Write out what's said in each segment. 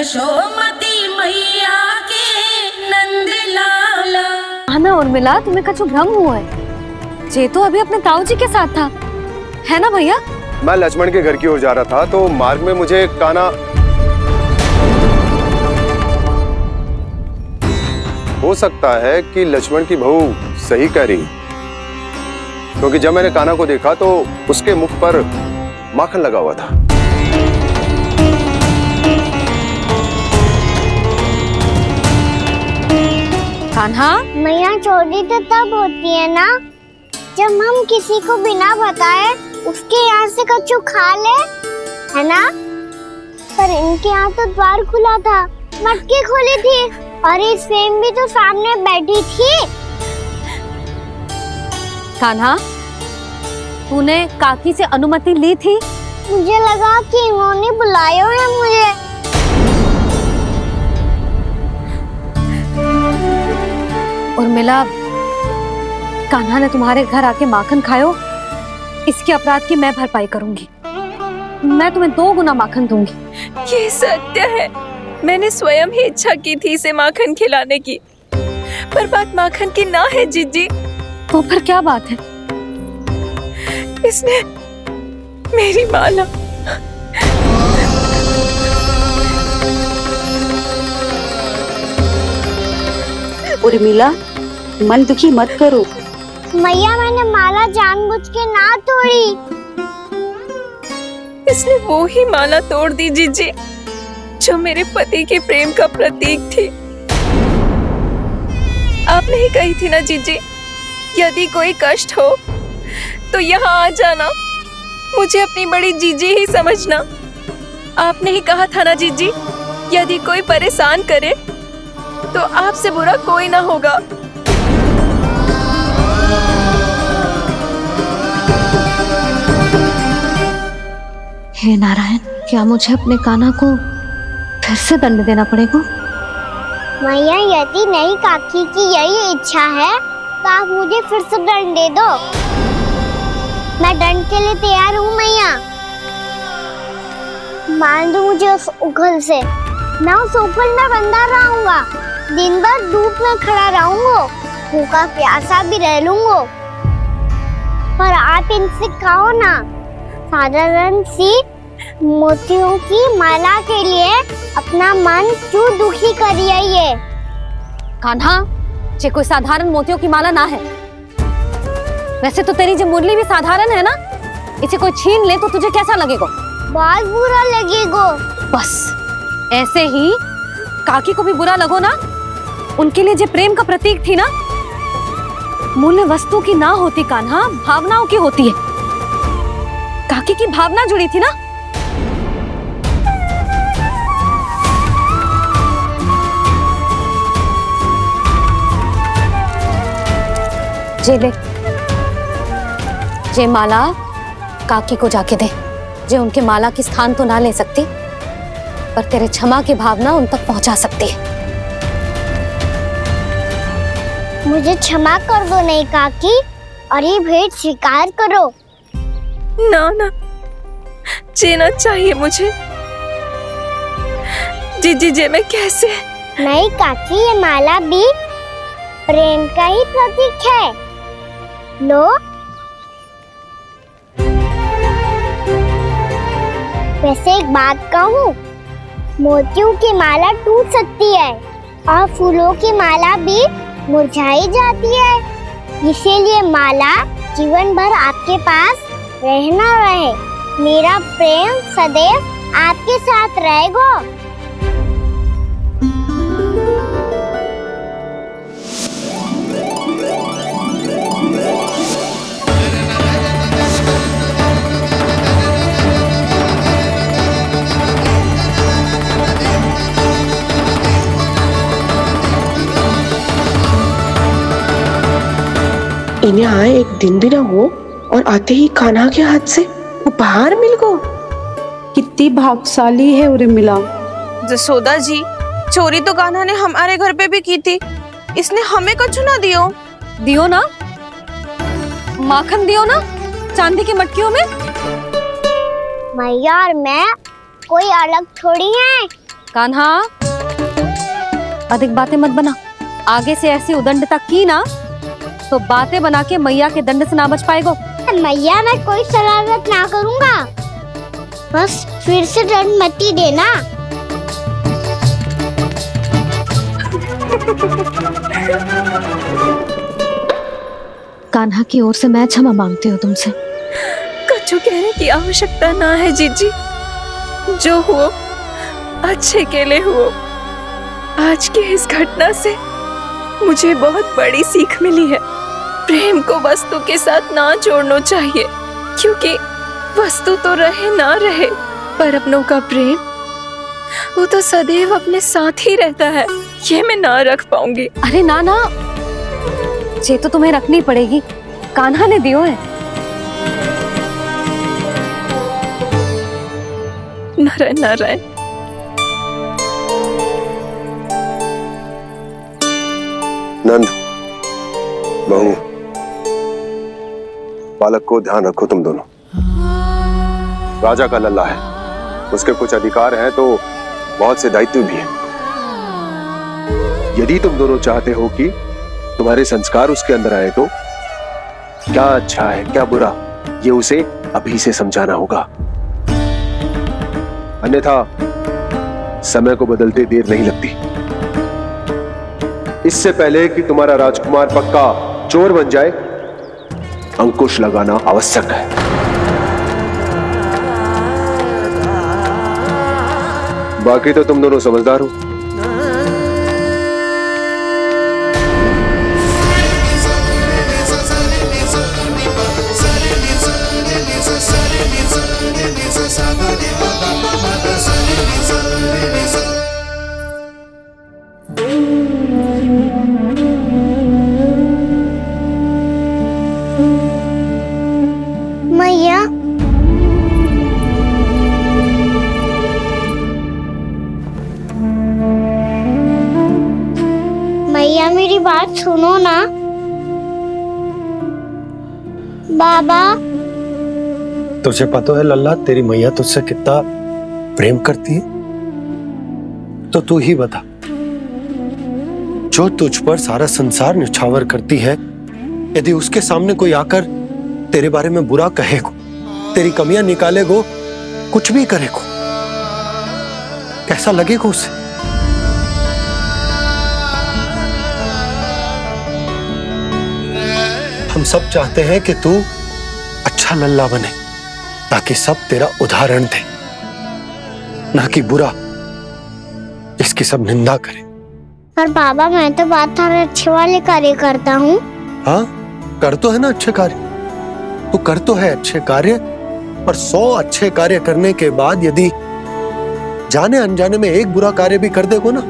यशोमती मैया के नंद लाला। आना उर्मिला, तुम्हें कछु भ्रम हुआ है। जे तो अभी अपने ताऊ जी के साथ था, है ना भैया? मैं लक्ष्मण के घर की ओर जा रहा था तो मार्ग में मुझे कान्हा। हो सकता है कि लक्ष्मण की बहू सही कह रही, क्योंकि जब मैंने कान्हा को देखा तो उसके मुख पर माखन लगा हुआ था। कान्हा, मैया चोरी तो तब होती है ना जब हम किसी को बिना बताए उसके यहाँ से कछु खा ले, है ना? पर इनके यहाँ तो द्वार खुला था, मटकी खुली थी और ये सेम भी तो सामने बैठी थी। कान्हा, तूने काकी से अनुमति ली थी? मुझे लगा कि इन्होंने बुलाया है मुझे। उर्मिला, कान्हा ने तुम्हारे घर आके माखन खायो, इसके अपराध की मैं भरपाई करूंगी। मैं तुम्हें 2 गुना माखन दूंगी। ये सत्य है, मैंने स्वयं ही इच्छा की थी इसे माखन खिलाने की, पर बात माखन की ना है जीजी। तो फिर क्या बात है? इसने मेरी माला। उर्मिला, मन दुखी मत करो। मैया, मैंने माला जानबूझ के ना तोड़ी। इसने वो ही माला तोड़ दी जीजी जो मेरे पति के प्रेम का प्रतीक थी। आपने ही कही थी ना जीजी, यदि कोई कष्ट हो तो यहाँ आ जाना, मुझे अपनी बड़ी जीजी ही समझना। आपने ही कहा था ना जीजी, यदि कोई परेशान करे तो आपसे बुरा कोई ना होगा। हे नारायण, क्या मुझे अपने कान्हा को फिर से दंड देना पड़ेगा? मैया, यदि नहीं काकी की यही इच्छा है तो आप मुझे फिर से दंड दे दो। मैं दंड के लिए तैयार हूँ मैया। मान दो मुझे उस उखल से, मैं उस उखल में बंधा रहूंगा, दिन भर धूप में खड़ा रहूंगा, भूखा प्यासा भी रह लूंगा। पर आप इनसे कहो ना, साधारण सी मोतियों की माला के लिए अपना मन क्यों दुखी करिए? ये कान्हा, ये कोई साधारण मोतियों की माला ना है। वैसे तो तेरी जो मुरली भी साधारण है ना, इसे कोई छीन ले तो तुझे कैसा लगेगा? बहुत बुरा लगेगा। बस ऐसे ही काकी को भी बुरा लगो ना। उनके लिए जो प्रेम का प्रतीक थी ना, मूल्य वस्तु की ना होती कान्हा, भावनाओं की होती है। काकी की भावना जुड़ी थी ना। जे ले, जे माला काकी को जाके दे। जे उनके माला की स्थान तो ना ले सकती, पर तेरे क्षमा की भावना उन तक पहुंचा सकती है। मुझे क्षमा कर दो नहीं काकी, और ये भेंट स्वीकार करो। ना ना, जीना चाहिए मुझे। जीजी जे मैं कैसे? नहीं काकी, ये माला भी प्रेम का ही प्रतीक है। लो। वैसे एक बात कहूँ, मोतियों की माला टूट सकती है और फूलों की माला भी मुरझाई जाती है। इसीलिए माला जीवन भर आपके पास रहना रहे। मेरा प्रेम सदैव आपके साथ रहेगा। इन्हें आए एक दिन भी ना हो और आते ही कान्हा के हाथ से उपहार मिल गो। कितनी भाग्यशाली है उर्मिला। जसोदा जी, चोरी तो कान्हा ने हमारे घर पे भी की थी, इसने हमें कछु ना दियो। दियो ना, माखन दियो ना चांदी की मटकियों में। मैया और मैं कोई अलग थोड़ी हैं। कान्हा, अधिक बातें मत बना। आगे से ऐसी उदंडता की ना तो बातें बना के मैया के दंड से ना बच पाएगो। मैया, मैं कोई शरारत ना करूंगा, बस फिर से दंड मत ही देना। कान्हा की ओर से मैं क्षमा मांगती हूँ तुमसे। कछु कहने की आवश्यकता ना है जीजी, जो हुआ अच्छे के लिए हुआ। आज की इस घटना से मुझे बहुत बड़ी सीख मिली है। प्रेम को वस्तु के साथ ना जोड़ना चाहिए, क्योंकि वस्तु तो रहे ना रहे, पर अपनों का प्रेम वो तो सदैव अपने साथ ही रहता है। ये मैं ना रख पाऊंगी। अरे ना ना, ये तो तुम्हें रखनी पड़ेगी, कान्हा ने दियो है। नारायण नारायण। नंद, बहू, बालक को ध्यान रखो तुम दोनों। राजा का लल्ला है, उसके कुछ अधिकार हैं तो बहुत से दायित्व भी हैं। यदि तुम दोनों चाहते हो कि तुम्हारे संस्कार उसके अंदर आए तो क्या अच्छा है क्या बुरा, ये उसे अभी से समझाना होगा। अन्यथा समय को बदलते देर नहीं लगती। इससे पहले कि तुम्हारा राजकुमार पक्का चोर बन जाए, अंकुश लगाना आवश्यक है। बाकी तो तुम दोनों समझदार हो। मैया, मैया मेरी बात सुनो ना। बाबा, तुझे पता है लल्ला, तेरी मैया तुझसे कितना प्रेम करती है? तो तू ही बता, जो तुझ पर सारा संसार निछावर करती है, यदि उसके सामने कोई आकर तेरे बारे में बुरा कहेगो, तेरी कमियां निकालेगो, कुछ भी करेगो, कैसा लगेगा उसे? हम सब चाहते हैं कि तू अच्छा लल्ला बने, ताकि सब तेरा उदाहरण दे, ना कि बुरा जिसकी सब निंदा करे। पर बाबा, मैं तो बात थारे अच्छे वाले कार्य करता हूँ। हाँ, कर तो है ना अच्छे कार्य, तू कर तो है अच्छे कार्य, पर 100 अच्छे कार्य करने के बाद यदि जाने अनजाने में एक बुरा कार्य भी कर देगो ना,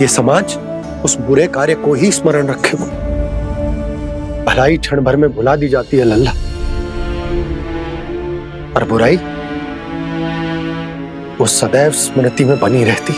ये समाज उस बुरे कार्य को ही स्मरण रखेगो। भलाई क्षण भर में भुला दी जाती है लल्ला, और बुराई वो सदैव स्मृति में बनी रहती।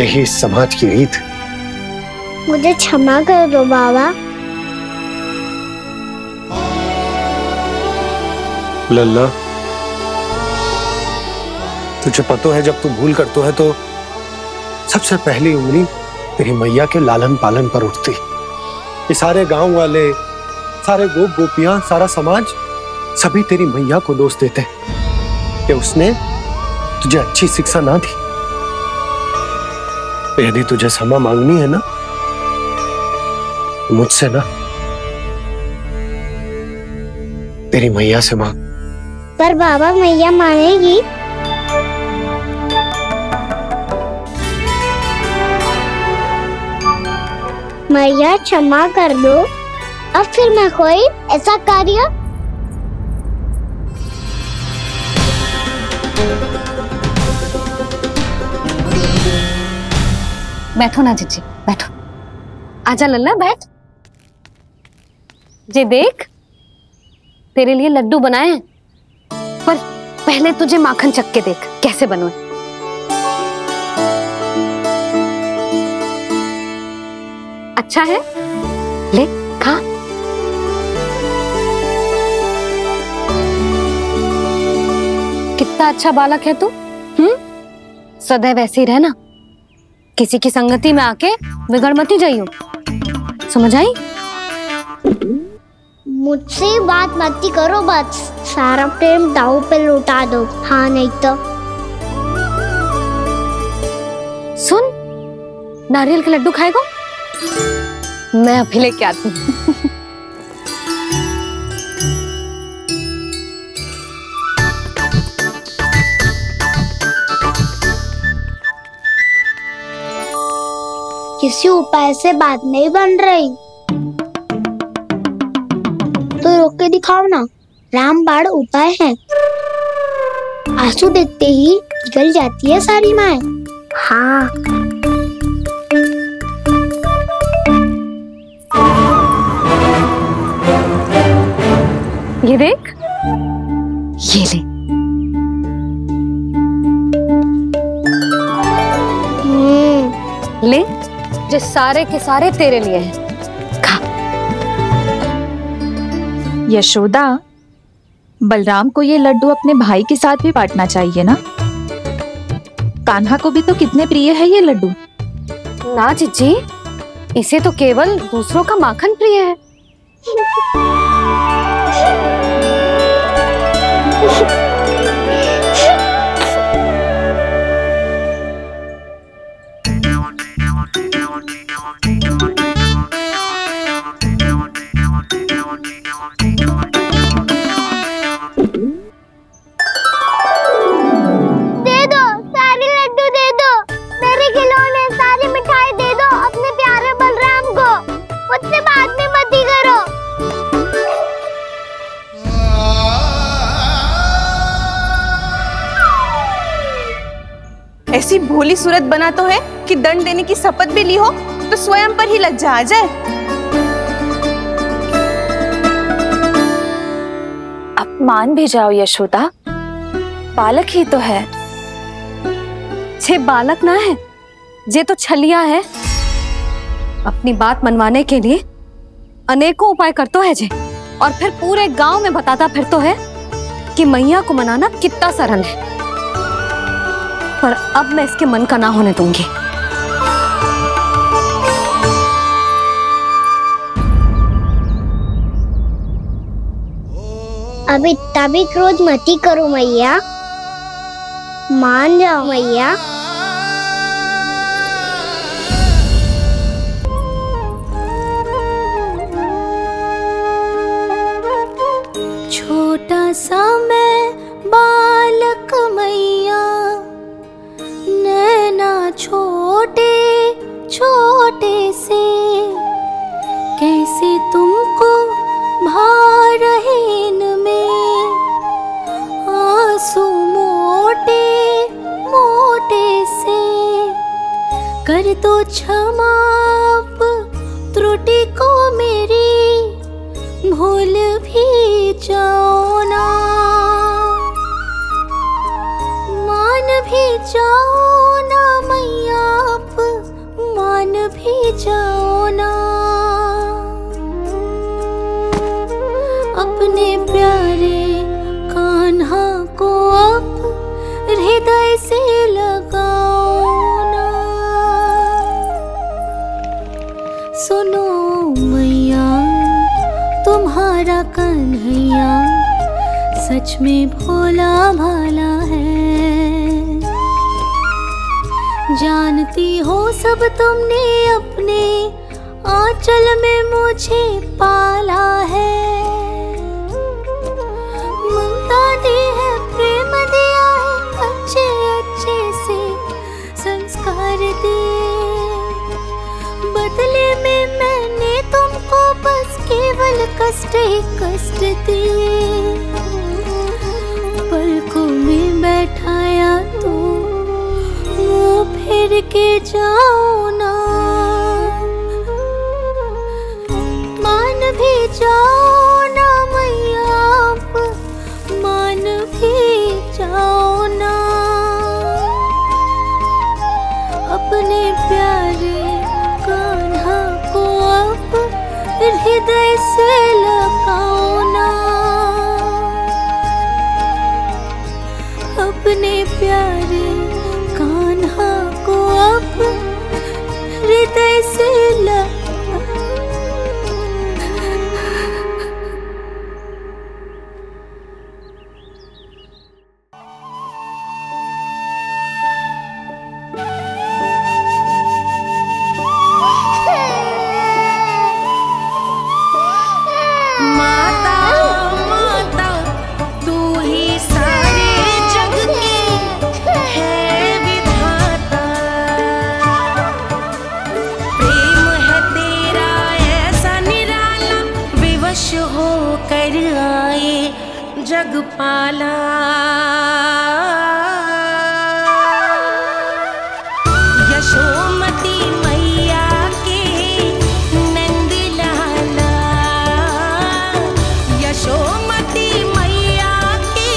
यही इस समाज की रीत है। मुझे क्षमा कर दो बाबा। लल्ला, तुझे पता है जब तू भूल करता है तो सबसे पहली उंगली तेरी मैया के लालन पालन पर उठती। ये सारे गांव वाले, सारे गोप गोपियां, सारा समाज, सभी तेरी मैया को दोष देते कि उसने तुझे अच्छी शिक्षा ना दी। तो यदि तुझे क्षमा मांगनी है ना, मुझसे ना, तेरी मैया से मांग। पर बाबा, मैया मानेगी? मैया क्षमा कर दो, अब फिर मैं कोई ऐसा कार्य। बैठो ना जीजी, बैठो। आजा लल्ला, बैठ। जे देख, तेरे लिए लड्डू बनाए हैं, पर पहले तुझे माखन चख के देख कैसे बने। अच्छा है, ले खा। कितना अच्छा बालक है तू। सदैव ऐसे ही रहना, किसी की संगति में आके बिगड़ मत ही जाइयो, समझ आई? मुझसे बात मत ही करो, बस सारा प्रेम दाव पे लौटा दो। हाँ नहीं तो सुन, नारियल के लड्डू खाएगा? मैं अभी लेके आती हूँ। किसी उपाय से बात नहीं बन रही तो रोक के दिखाओ ना। रामबाण उपाय है, आंसू देखते ही पिघल जाती है सारी माए। हाँ ये देख, ये ले। ले, जो सारे के सारे तेरे लिए हैं, खा। यशोदा, बलराम को ये लड्डू अपने भाई के साथ भी बांटना चाहिए ना। कान्हा को भी तो कितने प्रिय है ये लड्डू। ना जीजी, इसे तो केवल दूसरों का माखन प्रिय है। ऐसी भोली सूरत बना तो है कि दंड देने की शपथ भी ली हो तो स्वयं पर ही लज्जा आ जाए। अब मान भी जाओ यशोदा, बालक ही तो है। छे बालक ना है, जे तो छलिया है। अपनी बात मनवाने के लिए अनेकों उपाय करतो है जे, और फिर पूरे गांव में बताता फिरतो है कि मैया को मनाना कितना सरल है। पर अब मैं इसके मन का ना होने दूंगी। अब इतना भी क्रोध मत ही करो मैया, मान जाओ मैया। छोटा सा मैं बालक मैया, नैना छोटे छोटे से, कैसे तुमको भा रहे इनमें आंसू मोटे मोटे से। कर दो क्षमा त्रुटि को मेरी, भूल भी जाओ ना, मान भी जाओ ना मैया, आप मान भी जाओ ना। अपने प्यारे कान्हा को अब हृदय से लगाओ ना। सुनो मैया, तुम्हारा कन्हैया सच में भोला भाला है। जानती हो सब तुमने अपने आंचल में मुझे पाला है। ममता दी है, प्रेम दिया है, अच्छे अच्छे से संस्कार दिए। बदले में मैंने तुमको बस केवल कष्ट ही कष्ट दिए। पलकों में बैठाया तो मुँह फेर के जाओ ना, मान भी जाओ ना मैया, आप मान भी जाओ ना। अपने प्यारे कान्हा को अब हृदय से लगाओ ना। अपने प्यारे कान्हा को अब हृदय से लगा। जगपाला यशोमती मैया के नंद लाला, यशोमती मैया के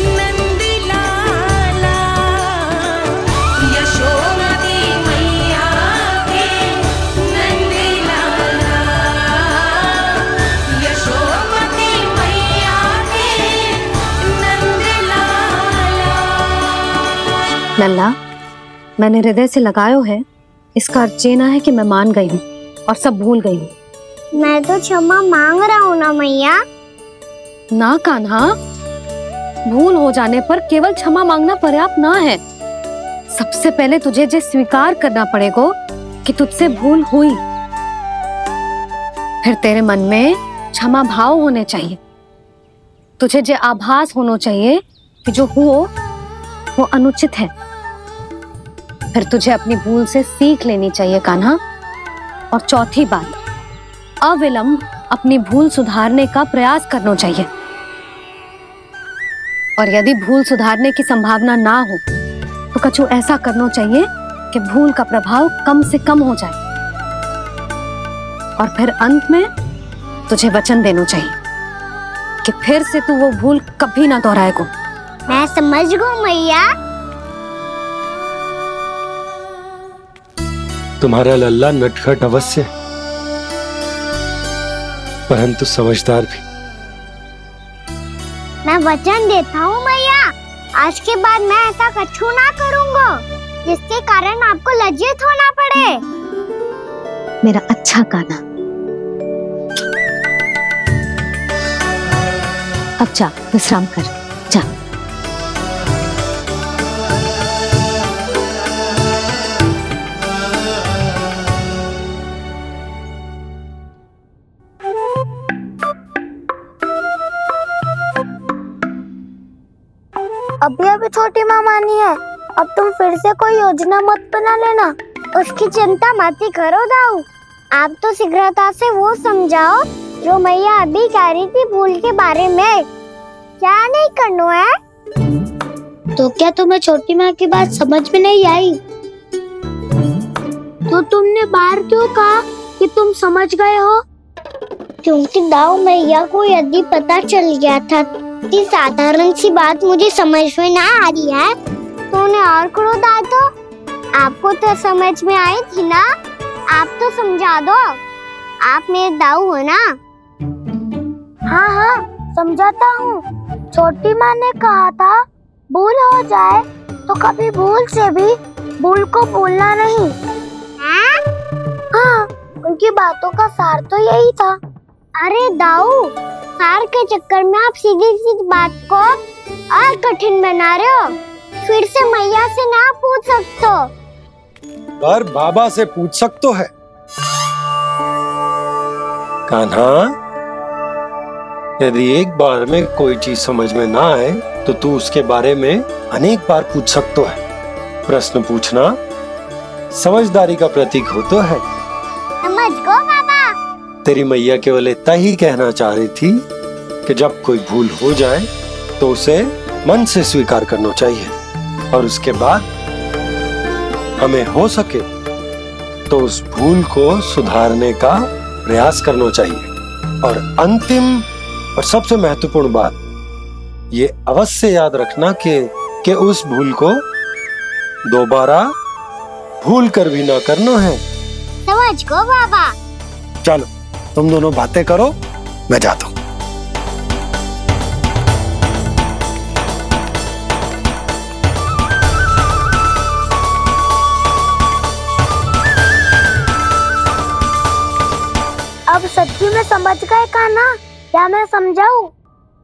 नंद लाला, यशोमती मैया के नंद लाला, यशोमती मैया के नंद लाला। लल्ला, मैंने हृदय से लगायो है, इसका अर्थ ये ना है कि मैं मान गई हूँ और सब भूल गई हूँ। मैं तो क्षमा मांग रहा हूँ ना मैया। ना कान्हा, भूल हो जाने पर केवल क्षमा मांगना पर्याप्त ना है। सबसे पहले तुझे ये स्वीकार करना पड़ेगा कि तुझसे भूल हुई, फिर तेरे मन में क्षमा भाव होने चाहिए। तुझे ये आभास होना चाहिए कि जो हुआ वो अनुचित है। फिर तुझे अपनी भूल से सीख लेनी चाहिए कान्हा। और चौथी बात, अविलंब अपनी भूल सुधारने का प्रयास करना चाहिए। और यदि भूल सुधारने की संभावना ना हो तो कछु ऐसा करना चाहिए कि भूल का प्रभाव कम से कम हो जाए। और फिर अंत में तुझे वचन देना चाहिए कि फिर से तू वो भूल कभी ना दोहराएगा। मैं समझ गई मैया। तुम्हारा लल्ला नटखट अवश्य है, परंतु समझदार भी। मैं वचन देता हूँ मैया, आज के बाद मैं ऐसा कछु ना करूँगा जिसके कारण आपको लज्जित होना पड़े। मेरा अच्छा कान्हा, अब जा विश्राम कर, जा। अभी अभी छोटी माँ मानी है, अब तुम फिर से कोई योजना मत बना लेना। उसकी चिंता मत ही करो दाऊ, आप तो शीघ्रता से वो समझाओ जो मैया अभी कह रही थी भूल के बारे में। क्या नहीं करना है? तो क्या तुम्हें छोटी माँ की बात समझ में नहीं आई? तो तुमने बाहर क्यों कहा कि तुम समझ गए हो? क्योंकि दाऊ मैया को यदि पता चल गया था कि साधारण सी बात मुझे समझ में ना आ रही है तो उन्हें और क्रोध आया। तो आपको तो समझ में आई थी ना, आप तो समझा दो, आप मेरे दाऊ हो ना। हाँ हाँ समझाता हूँ। छोटी माँ ने कहा था भूल हो जाए तो कभी भूल से भी भूल को भूलना नहीं। हाँ, उनकी बातों का सार तो यही था। अरे दाऊ, सार के चक्कर में आप सीधी सीधी बात को और कठिन बना रहे हो। फिर से मैया से ना पूछ सकते हो, पर बाबा से पूछ सकते है। कान्हा, यदि एक बार में कोई चीज समझ में ना आए तो तू उसके बारे में अनेक बार पूछ सकते है। प्रश्न पूछना समझदारी का प्रतीक होता है। समझ गो बाबा। तेरी मैया केवल इतना ही कहना चाह रही थी कि जब कोई भूल हो जाए तो उसे मन से स्वीकार करना चाहिए और उसके बाद हमें हो सके तो उस भूल को सुधारने का प्रयास करना चाहिए। और अंतिम और सबसे महत्वपूर्ण बात ये अवश्य याद रखना कि उस भूल को दोबारा भूल कर भी ना करना है। समझ गो बाबा। चलो तुम दोनों बातें करो, मैं जाता हूँ। अब सच्ची में समझ गए कान्हा? क्या मैं समझाऊं?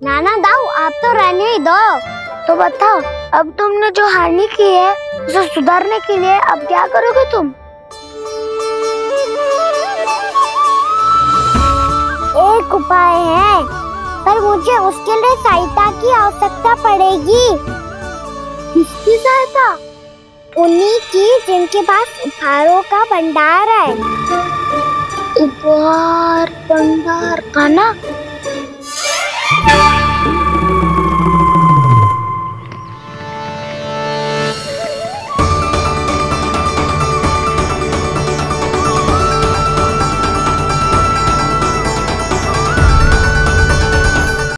नाना दाऊ आप तो रहने ही दो। तो बताओ, अब तुमने जो हानि की है उसे सुधारने के लिए अब क्या करोगे तुम? एक उपाय है, पर मुझे उसके लिए सहायता की आवश्यकता पड़ेगी। किसकी सहायता? उन्हीं की जिनके पास उपहारों का भंडार है। उपहार भंडार कान्हा?